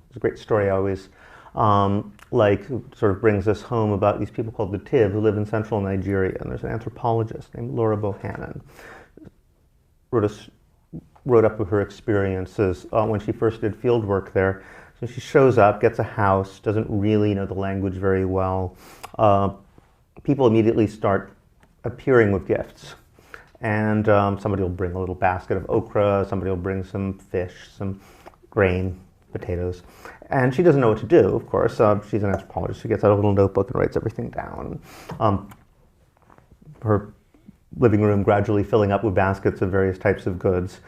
It's a great story I always like, sort of brings us home about these people called the Tiv who live in central Nigeria. And there's an anthropologist named Laura Bohannon. Wrote up her experiences when she first did field work there. So she shows up, gets a house, doesn't really know the language very well. People immediately start appearing with gifts. And somebody will bring a little basket of okra, somebody will bring some fish, some grain, potatoes. And she doesn't know what to do, of course. She's an anthropologist. She gets out a little notebook and writes everything down. Her living room gradually filling up with baskets of various types of goods.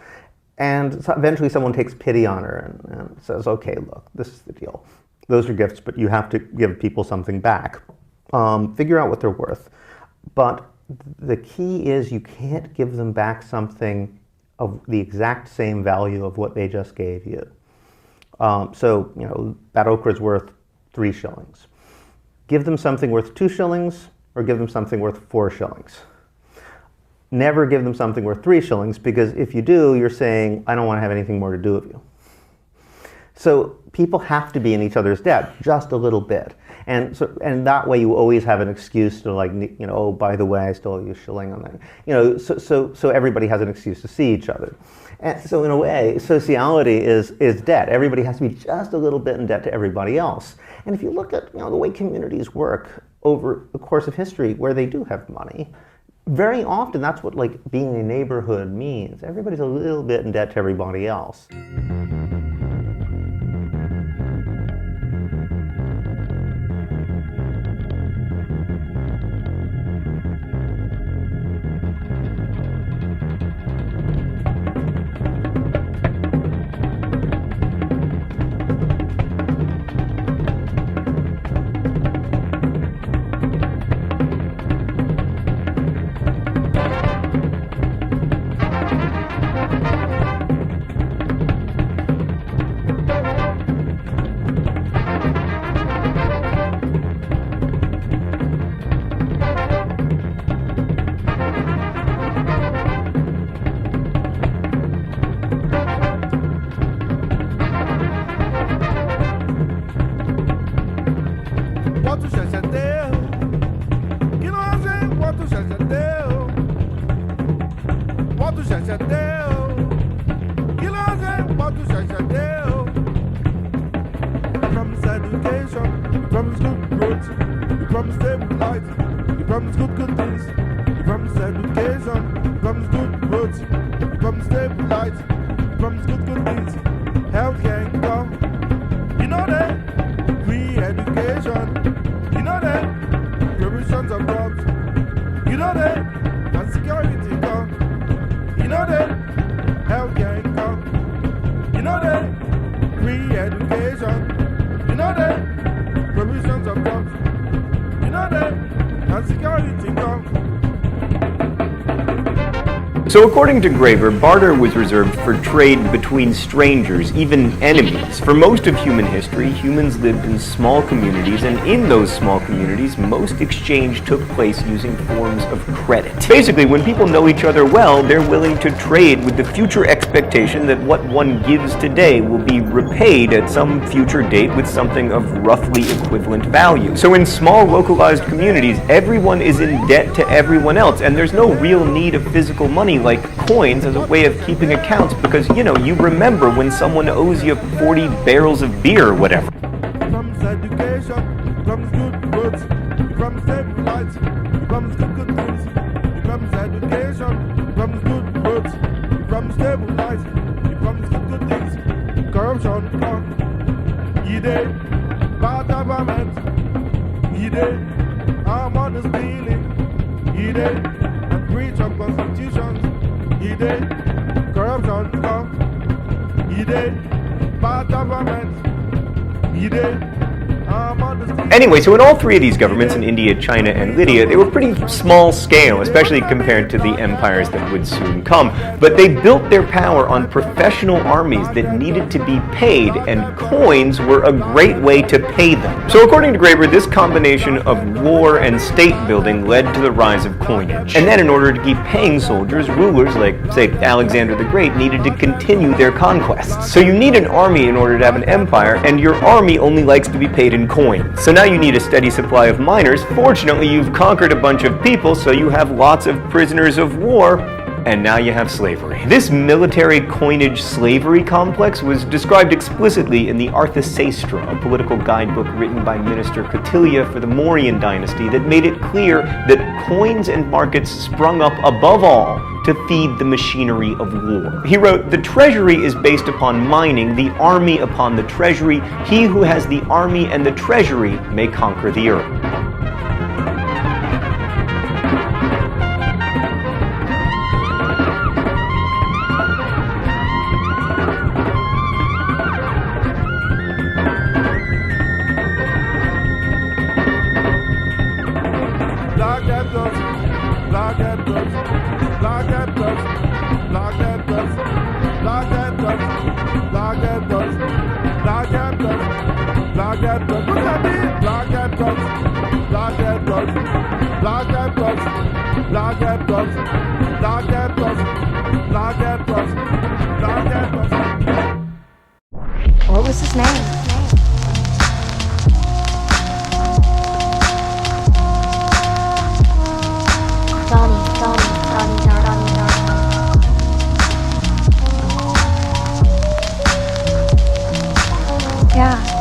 And so eventually someone takes pity on her and says, okay, look, this is the deal. Those are gifts, but you have to give people something back. Figure out what they're worth. But the key is you can't give them back something of the exact same value of what they just gave you. So, you know, that okra is worth 3 shillings. Give them something worth 2 shillings or give them something worth 4 shillings. Never give them something worth 3 shillings, because if you do, you're saying, I don't want to have anything more to do with you. So people have to be in each other's debt just a little bit. And that way you always have an excuse to, like, you know, oh, by the way, I still owe you a shilling on that. You know, so everybody has an excuse to see each other. And so in a way, sociality is debt. Everybody has to be just a little bit in debt to everybody else. And if you look at, you know, the way communities work over the course of history where they do have money, very often that's what, like, being a neighborhood means. Everybody's a little bit in debt to everybody else. So according to Graeber, barter was reserved for trade between strangers, even enemies. For most of human history, humans lived in small communities, and in those small communities, most exchange took place using forms of credit. Basically, when people know each other well, they're willing to trade with the future expectation that what one gives today will be repaid at some future date with something of roughly equivalent value. So in small localized communities, everyone is in debt to everyone else, and there's no real need of physical money like coins as a way of keeping accounts, because, you know, you remember when someone owes you 40 barrels of beer or whatever. Comes education, comes good words, comes stable lights, comes good things, comes education, comes good words, comes stable lights, comes good things, corruption come, bad government, arm on the stealing, and breach of constitutions, corruption come, bad government, arm on the stealing. Anyway, so in all three of these governments, in India, China, and Lydia, they were pretty small scale, especially compared to the empires that would soon come. But they built their power on professional armies that needed to be paid, and coins were a great way to pay them. So according to Graeber, this combination of war and state building led to the rise of coinage. And then in order to keep paying soldiers, rulers like, say, Alexander the Great needed to continue their conquests. So you need an army in order to have an empire, and your army only likes to be paid in coins. So now you need a steady supply of miners. Fortunately, you've conquered a bunch of people, so you have lots of prisoners of war, and now you have slavery. This military coinage slavery complex was described explicitly in the Arthasastra, a political guidebook written by Minister Kautilya for the Mauryan dynasty that made it clear that coins and markets sprung up above all to feed the machinery of war. He wrote, "The treasury is based upon mining, the army upon the treasury. He who has the army and the treasury may conquer the earth." What was his name? Yeah.